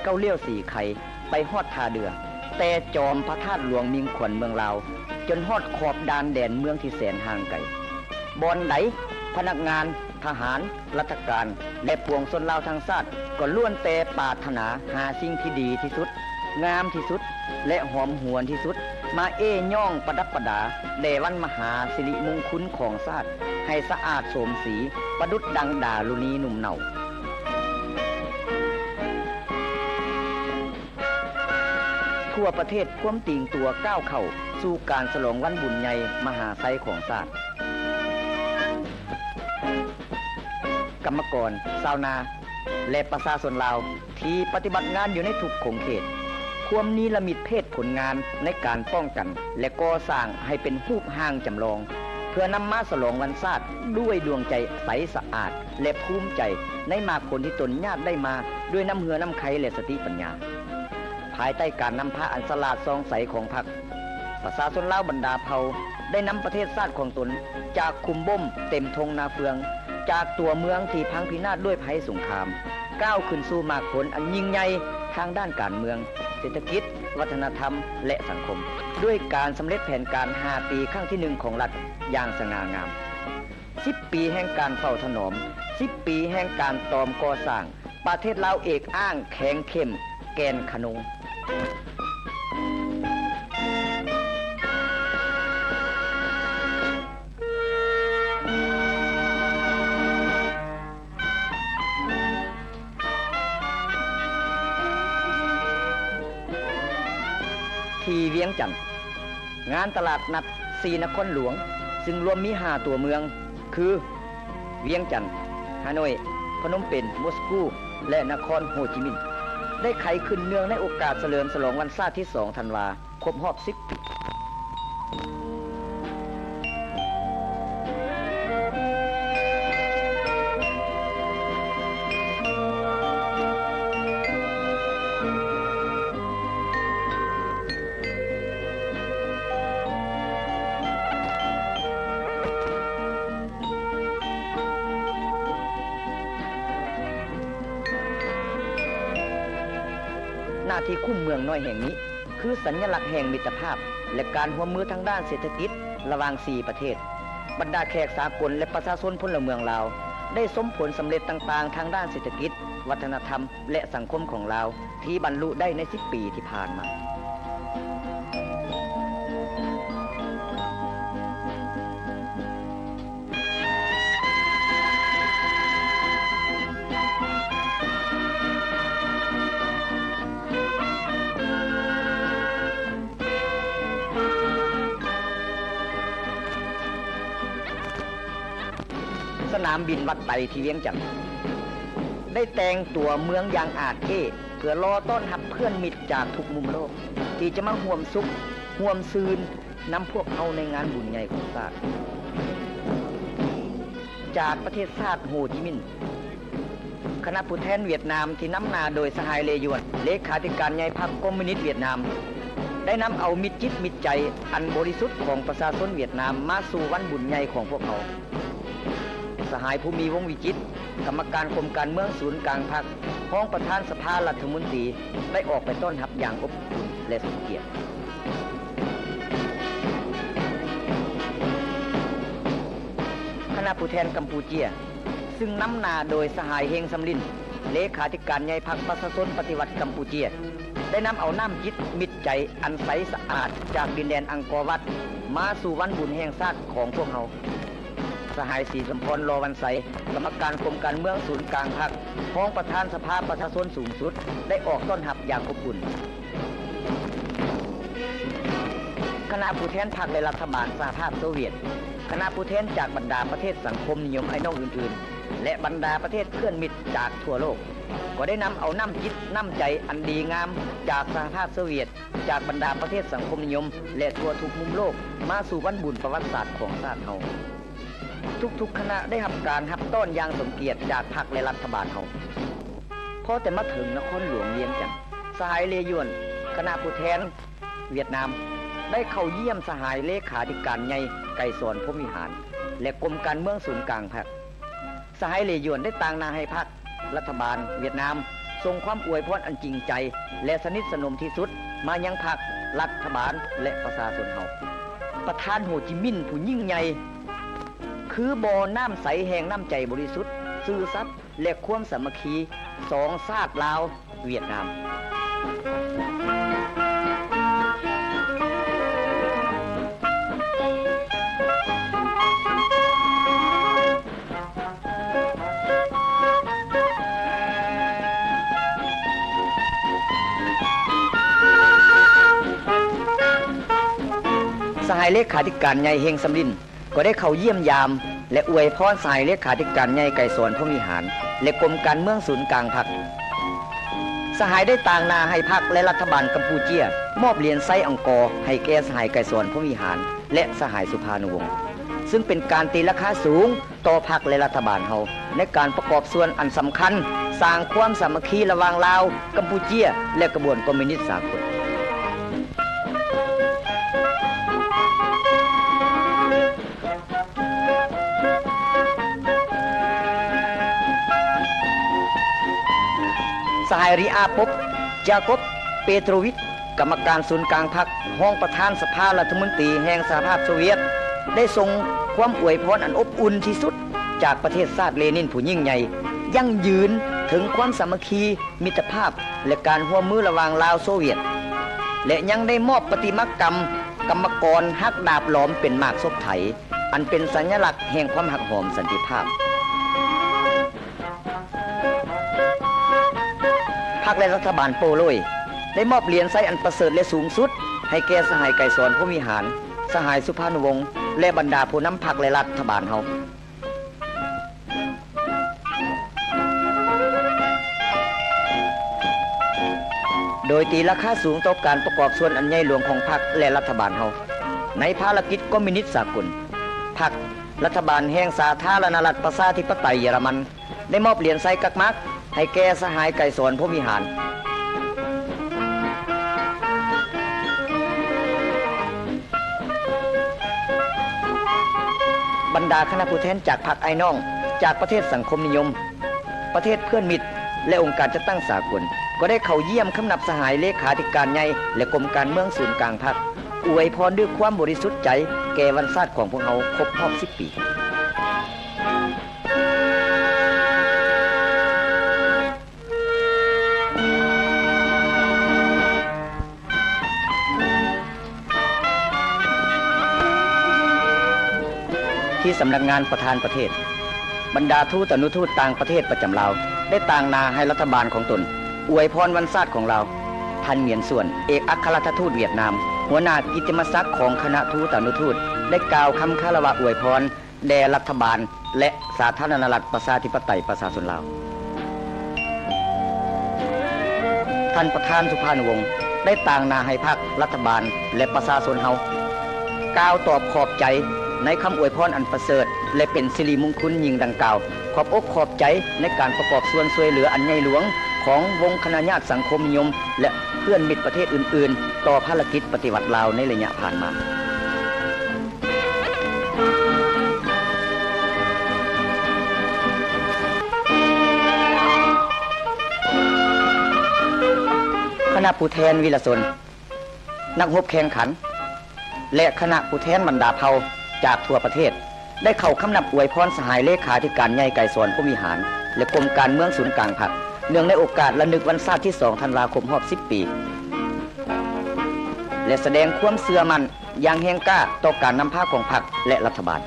เก้าเลี้ยวสี่ไข่ไปฮอดท่าเรือแต่จอมพระธาตุหลวงมิงขวัญเมืองลาวจนฮอดขอบดานแดนเมืองที่แสนห่างไกลบอนไดพนักงานทหารรัฐการและปวงชนลาวทั้งชาติก็ล้วนแต่ปรารถนาหาสิ่งที่ดีที่สุดงามที่สุดและหอมหวนที่สุดมาย่องประดับประดาแด่วันมหาสิริมงคลของชาติให้สะอาดโสมสีประดุจดังดารุณีหนุ่มเนาทั่วประเทศคว่ำติงตัวก้าวเข้าสู่การฉลองวันบุญใหญ่มหาไซของชาติกรรมกรชาวนาและประชาชนลาวที่ปฏิบัติงานอยู่ในทุกขงเขตความนิรมิตเพศผลงานในการป้องกันและก่อสร้างให้เป็นรูปร่างจำลองเพื่อนำมาฉลองวันชาติด้วยดวงใจใสสะอาดและภูมิใจในมากผลที่ตนญาติได้มาด้วยน้ำเหือน้ำไขและสติปัญญาภายใต้การนำพาอันสลาดซองใสของพรรคประชาชนลาวบรรดาเผ่าได้นำประเทศชาติของตนจากคุมบ่มเต็มทงนาเฟืองจากตัวเมืองที่พังพินาศด้วยภัยสงครามก้าวขึ้นสู่มากผลอันยิ่งใหญ่ทางด้านการเมืองเศรษฐกิจวัฒนธรรมและสังคมด้วยการสำเร็จแผนการ5ปีครั้งที่1ของรัฐอย่างสง่างาม10ปีแห่งการเฝ้าถนอม10ปีแห่งการตอมก่อสร้างประเทศลาวเอกอ้างแข็งเข้มแกนขนงที่เวียงจันทน์งานตลาดนัด4นครหลวงซึ่งรวมมี5ตัวเมืองคือเวียงจันทน์ฮานอยพนมเปญมอสโกและนครโฮจิมินห์ได้ไขขึ้นเนื่องในโอกาสเฉลิมฉลองวันชาติที่2ธันวาครบรอบ10ปีหน้าที่คุ้มเมืองน้อยแห่งนี้คือสัญลักษณ์แห่งมิตรภาพและการร่วมมือทางด้านเศรษฐกิจระหว่าง4ประเทศบรรดาแขกสากลและประชาชนพลเมืองลาวได้สมผลสำเร็จต่างๆทางด้านเศรษฐกิจวัฒนธรรมและสังคมของลาวที่บรรลุได้ใน10ปีที่ผ่านมาสนามบินวัดไตที่เวียงจันทน์ได้แต่งตัวเมืองอย่างอาจเพื่อรอต้อนรับเพื่อนมิตรจากทุกมุมโลกที่จะมาร่วมสุขร่วมซืนนำพวกเขาในงานบุญใหญ่ของชาติจากประเทศชาติโฮจิมินห์คณะผู้แทนเวียดนามที่นำหน้าโดยสหายเลยวนเลขาธิการใหญ่พรรคคอมมิวนิสต์เวียดนามได้นำเอามิตรจิตมิตรใจอันบริสุทธิ์ของประชาชนเวียดนามมาสู่วันบุญใหญ่ของพวกเขาสหายภูมิวงศ์วิจิตรกรรมการกรมการเมืองศูนย์กลางพรรคพ้องประธานสภารัฐมนตรีได้ออกไปต้อนรับอย่างอบอุ่นและสมเกียรติคณะผู้แทนกัมพูเชียซึ่งนำหน้าโดยสหายเฮงสำลินเลขาธิการใหญ่พรรคประชาชนปฏิวัติกัมพูเชียได้นำเอาน้ำจิตมิตรใจอันใสสะอาดจากดินแดนอังกอร์วัดมาสู่วันบุญแห่งชาติของพวกเราสหายศรีสมพรรอวันใสกรรมการกรมการเมืองศูนย์กลางพรรคพ้องประธานสภาประชาชนสูงสุดได้ออกต้อนรับอย่างอบอุ่นคณะผู้แทนพรรคและรัฐบาลสหภาพโซเวียตคณะผู้แทนจากบรรดาประเทศสังคมนิยมไอ้น้องอื่นๆและบรรดาประเทศเพื่อนมิตรจากทั่วโลกก็ได้นำเอาน้ำจิตน้ำใจอันดีงามจากสหภาพโซเวียตจากบรรดาประเทศสังคมนิยมและทั่วทุกมุมโลกมาสู่วันบุญประวัติศาสตร์ของชาติเฮาทุกๆคณะได้รับการรับต้อนอย่างสมเกียรติจากพรรคและรัฐบาลเฮาพอแต่มาถึงนครหลวงเวียงจันทน์สหายเลยวนคณะผู้แทนเวียดนามได้เข้าเยี่ยมสหายเลขาธิการใหญ่ไกรสอนพรหมวิหารและกรมการเมืองศูนย์กลางพรรคสหายเลยวนได้ต่างหน้าให้พรรครัฐบาลเวียดนาม ส่งความอวยพรอันจริงใจและสนิทสนมที่สุดมายังพรรครัฐบาลและประชาชนเฮาประธานโฮจิมินห์ผู้ยิ่งใหญ่คือบ่อน้ำใสแห่งน้ำใจบริสุทธิ์ซื่อสัตย์และความสามัคคีสองชาติลาวเวียดนามสหายเลขาธิการใหญ่เฮงสำลินก็ได้เข้าเยี่ยมยามและอวยพรสหายเลขาธิการใหญ่ไก่สอนพระวิหารและกรมการเมืองศูนย์กลางพรรคสหายได้ต่างนาให้พรรคและรัฐบาลกัมพูเชียมอบเหรียญไซอังกอร์ให้แก่สหายไก่สอนพระวิหารและสหายสุภานุวงศ์ซึ่งเป็นการตีราคาสูงต่อพรรคและรัฐบาลเฮาในการประกอบส่วนอันสำคัญสร้างความสามัคคีระหว่างลาวกัมพูเชียและกระบวนคอมมิวนิสต์สากลสหายริอาปบจาคบเปโตรวิชกรรมการศูนย์กลางพรรคห้องประธานสภารัฐมนตรีแห่งสหภาพโซเวียตได้ส่งความอวยพรอันอบอุ่นที่สุดจากประเทศชาติเลนินผู้ยิ่งใหญ่ยั่งยืนถึงความสามัคคีมิตรภาพและการร่วมมือระหว่างลาวโซเวียตและยังได้มอบประติมากรรมกรรมกรฮักดาบหลอมเป็นหมากศพไถอันเป็นสัญลักษณ์แห่งความหักหอมสันติภาพพรรคและรัฐบาลโปโลยได้มอบเหรียญไซอันประเสริฐและสูงสุดให้แก่สหายไก่สอนพระวิหารสหายสุภานุวงศ์และบรรดาผู้นำพรรคและรัฐบาลเฮาโดยตีราคาสูงต่อการประกอบส่วนอันใหญ่หลวงของพรรคและรัฐบาลเฮาในภารกิจคอมมิวนิสต์สากลพรรครัฐบาลแห่งสาธารณรัฐประชาธิปไตยเยอรมันได้มอบเหรียญไซกักมักให้แก่สหายไก่สอนพระวิหารบรรดาคณะผู้แทนจากพรรคไอ้น้องจากประเทศสังคมนิยมประเทศเพื่อนมิตรและองค์การจัดตั้งสากลก็ได้เข้าเยี่ยมคำนับสหายเลขาธิการใหญ่และกรมการเมืองศูนย์กลางพรรคอวยพรด้วยความบริสุทธิ์ใจแก่วันชาติของพวกเขาครบรอบ10 ปีที่สำนักงานประธานประเทศบรรดาทูตอนุทูตต่างประเทศประจำลาวได้ต่างนาให้รัฐบาลของตนอวยพรวันชาติของเราท่านเหมียนส่วนเอกอัครราชทูตเวียดนามหัวหน้ากิตติมศักดิ์ของคณะทูตอนุทูตได้กล่าวคำคารวะอวยพรแด่รัฐบาลและสาธารณรัฐประชาธิปไตยประชาชนลาวท่านประธานสุภานุวงศ์ได้ต่างนาให้พรรครัฐบาลและประชาชนเฮากล่าวตอบขอบใจในคำอวยพรอันประเสริฐและเป็นสิริมงคลยิ่งดังกล่าวขอบอกขอบใจในการประกอบส่วนช่วยเหลืออันใหญ่หลวงของวงคณะญาติสังคมนิยมและเพื่อนมิตรประเทศอื่นๆต่อภารกิจปฏิวัติลาวในระยะผ่านมาคณะผู้แทนวีรชนนักรบแข่งขันและคณะผู้แทนบรรดาเผ่าจากทั่วประเทศได้เข้าคำนับอวยพรสหายเลขาธิการใหญ่ไก่สอนพระวิหารและกรมการเมืองศูนย์กลางพรรคเนื่องในโอกาสระลึกวันชาติที่2 ธันวาคมรอบ10 ปีและแสดงความเชื่อมั่นอย่างแห่งกล้าต่อการนำพาของพรรคและรัฐบาล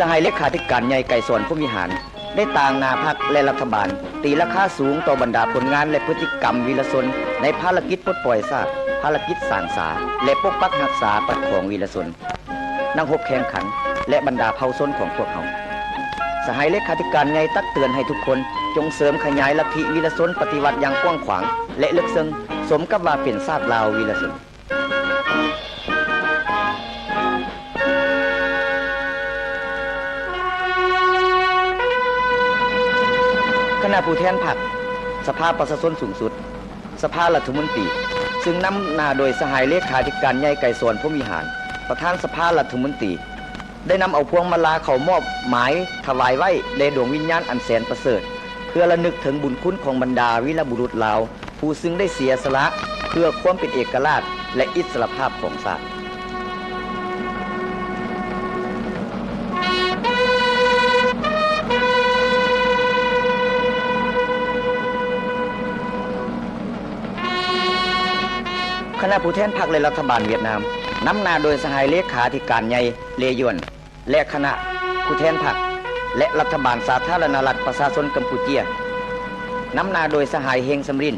สหายเลขาธิการใหญ่ไก่สอนพระวิหารได้ต่างนาพรรคและรัฐบาลตีราคาสูงต่อบรรดาผลงานและพฤติกรรมวีรชนในภารกิจปลดปล่อยชาติภารกิจสร้างสาและปกปักรักษาปัดของวีรชนนักรบแข่งขันและบรรดาเผ่าชนของพวกเขา สหายเลขาธิการใหญ่ตักเตือนให้ทุกคนจงเสริมขยายลัทธิวิรชนปฏิวัติอย่างกว้างขวางและลึกซึ้งสมกับว่าเป็นชาติลาววิรชนคณะผู้แทนพรรคสภาประชาชนสูงสุดสภารัฐมนตรีซึ่งนำหน้าโดยสหายเลขาธิการใหญ่ไกรสอนพรหมวิหารประธานสภารัฐมนตรีได้นำเอาพวงมาลาเข้ามอบหมายถวายไว้ในดวงวิญญาณอันแสนประเสริฐเพื่อระลึกถึงบุญคุณของบรรดาวีรบุรุษลาวผู้ซึ่งได้เสียสละเพื่อความเป็นเอกราชและอิสรภาพของชาติคณะผู้แทนพรรคและรัฐบาลเวียดนามนำหน้าโดยสหายเลขาธิการใหญ่เลยวนและคณะผู้แทนพรรคและรัฐบาลสาธารณรัฐประชาชนกัมพูเชียนำหน้าโดยสหายเฮงสำริน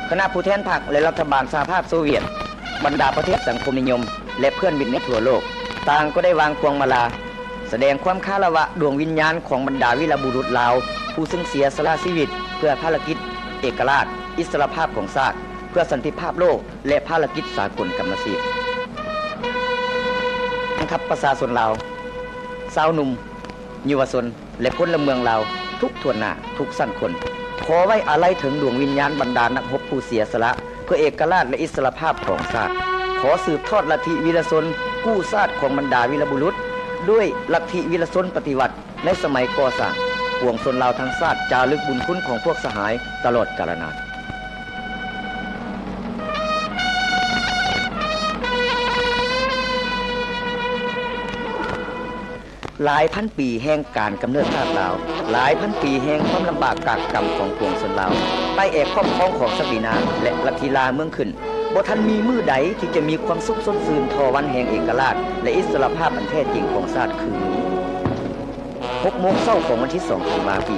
คณะผู้แทนพรรคและรัฐบาลสหภาพโซเวียตบรรดาประเทศสังคมนิยมและเพื่อนมิตรในทั่วโลกต่างก็ได้วางพวงมาลาแสดงความคารวะดวงวิญญาณของบรรดาวีรบุรุษลาวผู้ซึ่งเสียสละชีวิตเพื่อภารกิจเอกราชอิสรภาพของชาติเพื่อสันติภาพโลกและภารกิจสากลกรรมสิทธิ์ทัพประชาชนลาวชาวหนุ่มเยาวชนและพลเมืองลาวทุกส่วนหน้าทุกสั้นคนขอไว้อาลัยถึงดวงวิญญาณบรรดานักรบผู้เสียสละเพื่อเอกราชและอิสรภาพของชาติขอสืบทอดลัทธิวีรชนกู้ชาติของบรรดาวีรบุรุษด้วยลัทธิวีรชนปฏิวัติในสมัยก่อสร้างปวงชนลาวทั้งชาติจารึกบุญคุณของพวกสหายตลอดกาลนานหลายพันปีแห่งการกำเนิดชาติลาวหลายพันปีแห่งความลำบากกากกรรมของปวงชนลาวใต้แอกครอบครองของศักดินาและลัทธิลาเมืองขึ้นบ่ทันมีมื้อใดที่จะมีความสุขสดชื่นทอวันแห่งเอกราชและอิสรภาพอันแท้จริงของชาติคือ6 โมงเช้าของวันที่2 ธันวาคม ปี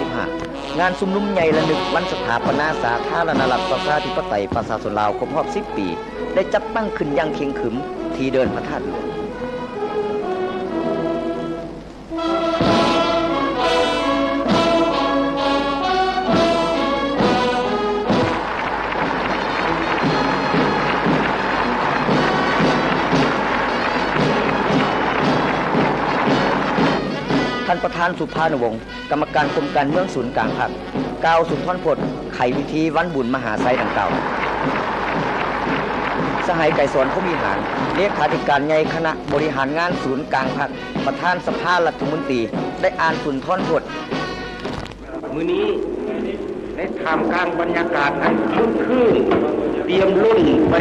1985 งานชุมนุมใหญ่ระลึกวันสถาปนาสาธารณรัฐประชาธิปไตยประชาชนลาวครบรอบ 10 ปีได้จัดตั้งขึ้นอย่างเข่งขรึมที่เดินพระธาตุหลวงท่านประธานสุภาณวงศ์กรรมการกรมการเมืองศูนย์กลางพรรคกล่าวสุนทรพจน์ไขวิธีวันบุญมหาไซดังกล่าวสหายไกรสอนพรหมวิหารเลขาธิการใหญ่คณะบริหารงานศูนย์กลางพรรคประธานสภารัฐมนตรีได้อ่านสุนทรพจน์มื้อนี้ในท่ามกลางบรรยากาศอันครึ้มครื่นเตรียมล้นไป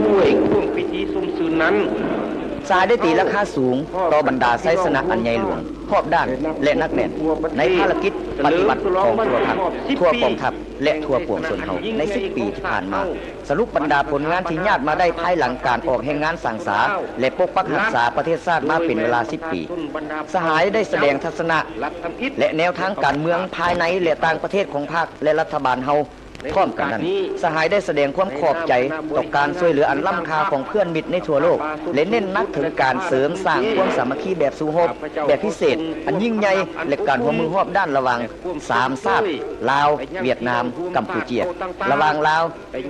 ด้วยความพิธีสมซื่นนั้นสายได้ตีราคาสูงต่อบรรดาไซสนะอันใหญ่หลวงครอบด้านและนักแน่นในภารกิจปฏิบัติของทั่วพรรคทั่วกองทัพและทั่วปวงชนเฮาใน10 ปีที่ผ่านมาสรุปบรรดาผลงานที่ญาติมาได้ภายหลังการออกแห่งงานสังสาและปกปักรักษาประเทศชาติมาเป็นเวลา10 ปีสหายได้แสดงทัศนะและแนวทางการเมืองภายในและต่างประเทศของพรรคและรัฐบาลเฮาพร้อมกันนั้นสหายได้แสดงความขอบใจต่อการช่วยเหลืออันล้ำค่าของเพื่อนมิตรในทั่วโลกและเน้นนักถึงการเสริมสร้างความสามัคคีแบบสู้รบแบบพิเศษอันยิ่งใหญ่และการร่วมมือร่วมด้านระหว่าง3ชาติลาวเวียดนามกัมพูชาระหว่างลาว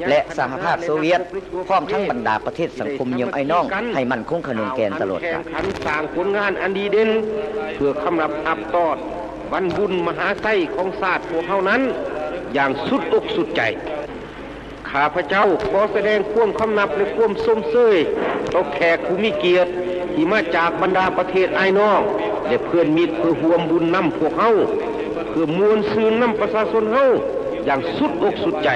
และสหภาพโซเวียตพร้อมทั้งบรรดาประเทศสังคมนิยมไอ้น้องให้มั่นคงขนงแกนตลอดกาลสร้างผลงานอันดีเด่นเพื่อคำนับอับตอดบรรบุญมหาไส้ของชาติพวกเฮานั้นอย่างสุดอกสุดใจข้าพเจ้าขอแสดงความคำนับและความสมเสยต่อแขกผู้มีเกียรติที่มาจากบรรดาประเทศไอ้น้องและเพื่อนมิตรเพื่อร่วมบุญนำพวกเฮาเพื่อมวลซืนนำประชาชนเฮาอย่างสุดอกสุดใจ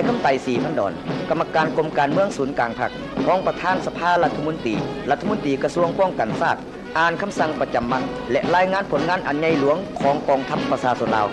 คำไต่สีพันดอนกรรมการกรมการเมืองศูนย์กลางพรรครองประธานสภารัฐมนตรีกระทรวงป้องกันชาติอ่านคำสั่งประจำวันและรายงานผลงานอันใหญ่หลวงของกองทัพประชาชนลาว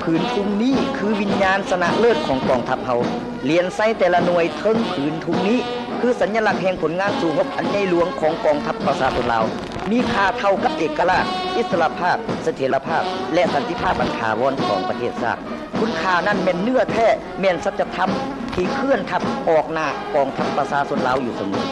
ผืนทุ่งนี้คือวิญญาณชนะเลิศของกองทัพเฮาเลียนไส้แต่ละหน่วยเทิงผืนทุ่งนี้คือสัญลักษณ์แห่งผลงานสู่รบอันใหญ่หลวงของกองทัพประชาชนลาวมีค่าเท่ากับเอกราชอิสรภาพเสถียรภาพและสันติภาพอันถาวรของประเทศชาติคุณค่านั้นเป็นเนื้อแท้แม่นสัจธรรมที่เคลื่อนทัพออกหน้ากองทัพประชาชนลาวอยู่เสมอ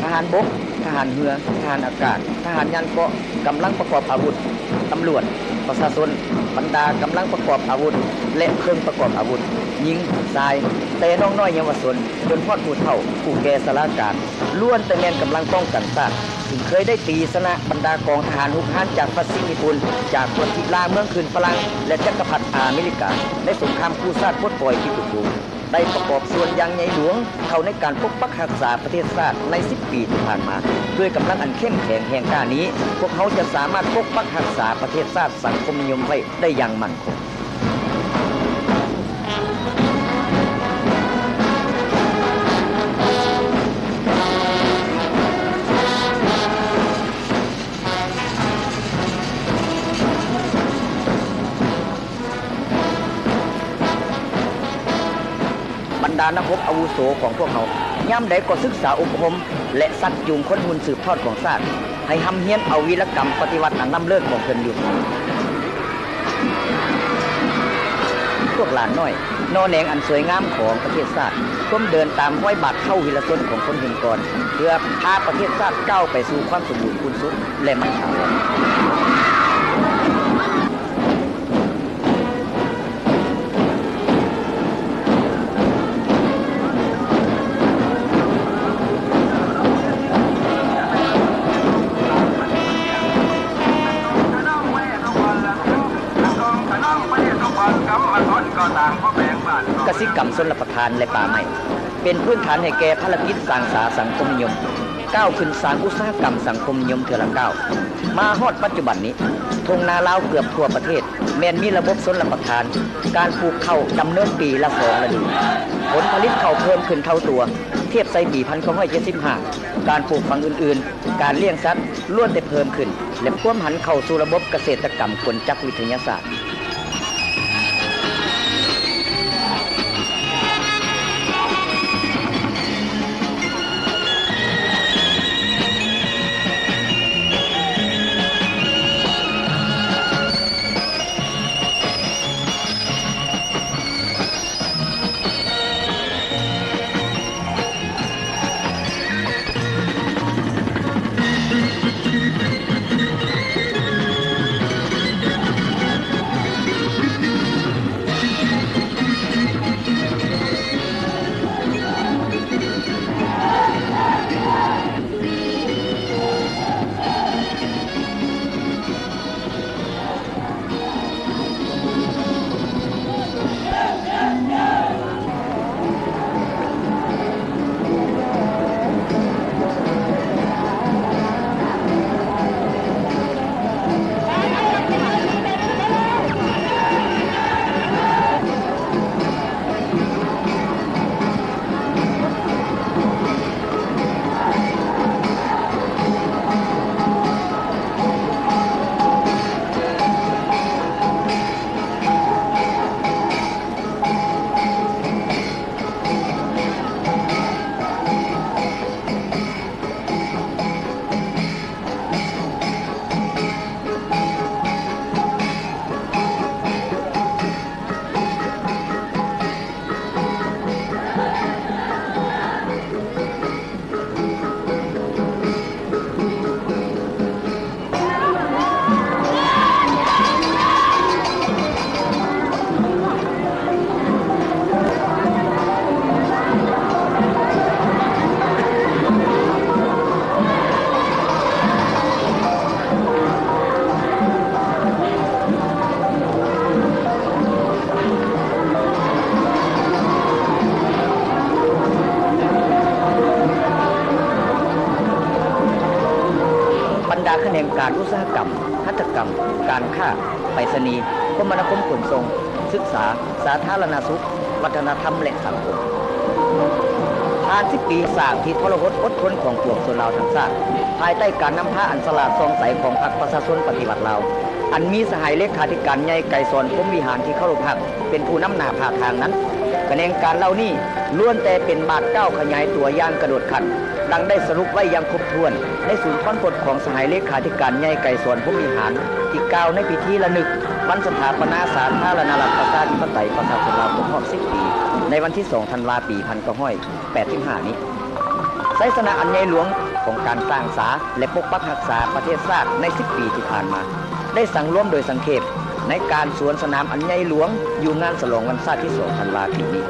ทหารบกทหารเรือทหารอากาศทหารยานเกาะกำลังประกอบอาวุธตำรวจประชาชนบรรดากำลังประกอบอาวุธและเครื่องประกอบอาวุธยิงทรายแต่น้องน้อยเยาวชนจนฮอดผู้เฒ่าผู้แก่สลาการล้วนแต่แม่นกำลังป้องกันชาติถึงเคยได้ตีชนะบรรดากองทหารหุกห้านจากฟัสซิญี่ปุ่นจากคนทิลาเมืองคืนฝรั่งและจักรพรรดิอเมริกาในสงครามคู่ชาติพดปล่อยที่ตุกได้ประกอบส่วนอย่างใหญ่หลวงเข้าในการปกปักรักษาประเทศชาติใน10 ปีที่ผ่านมาด้วยกำลังอันเข้มแข็งแห่งกล้านี้พวกเขาจะสามารถปกปักรักษาประเทศชาติสังคมนิยมไว้ได้อย่างมั่นคงบรรดานักรบอาวุโสของพวกเขาย่ำใดก็ศึกษาอบรมและสักจูงคนหุ่นสืบทอดของชาติให้ทำเฮียนเอาวีรกรรมปฏิวัติอันล้ำเลิศของเพิ่นอยู่พวกหลานน้อยนอแหนงอันสวยงามของประเทศชาติก้มเดินตามห้อยบาทเข้าวิรชนของคนหุ่นก่อนเพื่อพาประเทศชาติก้าวไปสู่ความสมบูรณ์คุณสุดและมั่นคงกสิกรรมชนรับประทานและป่าไม้เป็นพื้นฐานให้แก่ภารกิจสร้างสาสังคมนิยมก้าวขึ้นสร้างอุตสาหกรรมสังคมนิยมเทื่อละก้าวมาฮอดปัจจุบันนี้ทงนาลาวเกือบทั่วประเทศแม้นมีระบบชนรับประทานการปลูกข้าวดำเนินปีละ2 ฤดูผลผลิตข้าวเพิ่มขึ้นเท่าตัวเทียบใส่ปี 1975การปลูกฝังอื่นๆการเลี้ยงสัตว์ล้วนแต่เพิ่มขึ้นและความหันเข้าสู่ระบบเกษตรกรรมกลจักรวิทยาศาสตร์ การอุตสาหกรรมหัตถกรรมการค้าไปรษณีย์คมนาคมขนส่งศึกษาสาธารณสุขวัฒนธรรมและสังคมผ่าน10 ปีสร้างที่ทรหดอดทนของพวกชนลาวทั้งชาติภายใต้การนำพาอันสลาดซองใสของพรรคประชาชนปฏิวัติลาวอันมีสหายเลขาธิการใหญ่ไกรสอนพรหมวิหารที่เข้าร่วมพรรคเป็นผู้นำหน้าพาทางนั้นคะแนนการเหล่านี้ล้วนแต่เป็นบาทก้าวขยายตัวอย่างกระโดดขันดังได้สรุปไว้อย่างครบถ้วนในศูนย์ค้นพบของสหายเลขาธิการใหญ่ไกรสอนพรหมวิหารที่กล่าวในพิธีระลึกวันสถาปนาสาธารณรัฐประชาธิปไตยประชาชนลาวครบรอบ10 ปีในวันที่ 2 ธันวาคม ปี 1985 นี้ไสสนะอันใหญ่หลวงของการสร้างสาและปกปักรักษาประเทศชาติใน10 ปีที่ผ่านมาได้สั่งร่วมโดยสังเขปในการสวนสนามอันใหญ่หลวงอยู่งานฉลองวันชาติที่ 2 ธันวาคม ปีนี้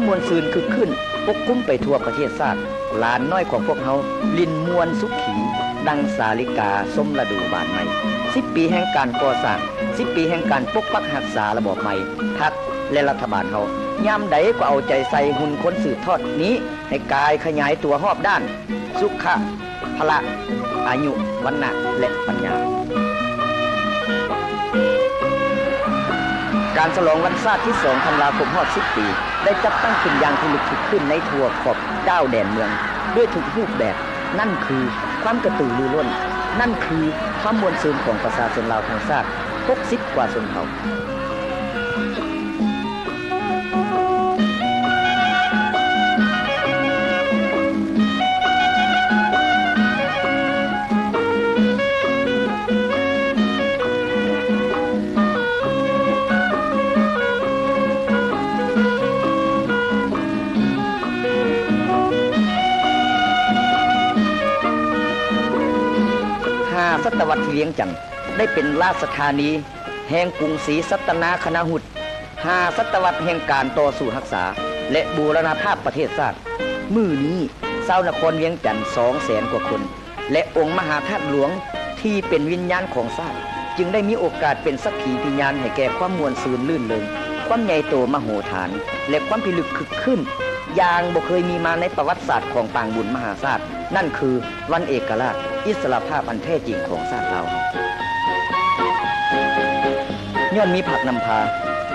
มวลซืนคึกขึ้นปกคลุมไปทั่วประเทศชาติหลานน้อยของพวกเฮาลินมวนสุขีดังสาลิกาสมฤดูบานใหม่10 ปีแห่งการก่อสร้าง10 ปีแห่งการปกปักรักษาระบอบใหม่พรรคและรัฐบาลเฮายามใดก็เอาใจใส่หุ่นคนสืบทอดนี้ให้กายขยายตัวรอบด้านสุขะพละอายุวรรณะและปัญญาการฉลองวันชาติที่ 2 ธันวาคมรอบ10 ปีได้จัดตั้งขึ้นอย่างที่ลึกถึงขึ้นในทั่วขอบดาวแดนเมืองด้วยทุกรูปแบบนั่นคือความกระตือรือร้นนั่นคือความมวลซืนของประชาชนลาวทั้งชาติ60 กว่าชนเผ่าศตวรรษที่เวียงจันทน์ได้เป็นราชธานีแห่งกรุงศรีสัตนาคณหุฎ5 ศตวรรษแห่งการต่อสู้รักษาและบูรณภาพประเทศชาติมื้อนี้ชาวนครเวียงจันทน์ 200,000 กว่าคนและองค์มหาธาตุหลวงที่เป็นวิญญาณของชาติจึงได้มีโอกาสเป็นสักขีพยานให้แก่ความมวลซืนลื่นเริงความใหญ่โตมโหฬารและความพิลึกคึกคืนอย่างบ่เคยมีมาในประวัติศาสตร์ของปางบุญมหาชาตินั่นคือวันเอกราชอิสรภาพอันแท้จริงของชาติเราย้อนมีผักนำพา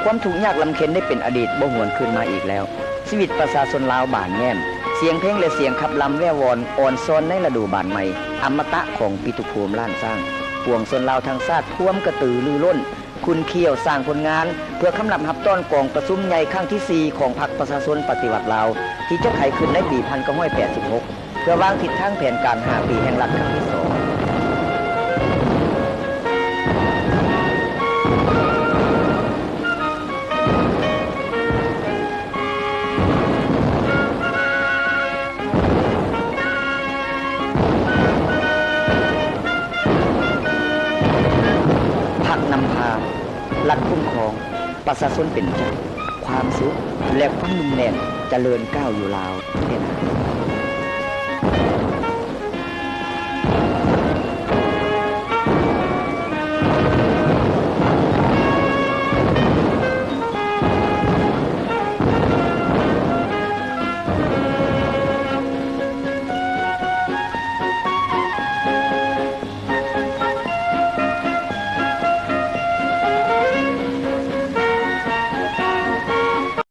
ความทุกข์ยากลำเค็ญได้เป็นอดีตบ่หวนคืนมาอีกแล้วชีวิตประชาชนลาวบ้านแง่มเสียงเพลงและเสียงขับลำแว่วอนอ่อนซ้อนในฤดูบานใหม่อมตะของปิตุภูมิล้านสร้างปวงชนลาวทั้งชาติท่วมกระตือรือร้นคุณเคี่ยวสร้างผลงานเพื่อคำนับรับต้อนกองประชุมใหญ่ครั้งที่ 4ของพรรคประชาชนปฏิวัติลาวที่จะไขขึ้นในปี 1986 เพื่อวางทิศทางแผนการ5 ปีแห่งรัฐครั้งที่ 2รัฐคุ้มครองประชาชนเป็นใจความสุขและความนุ่มแน่นเจริญก้าวอยู่ลาวแน่นอน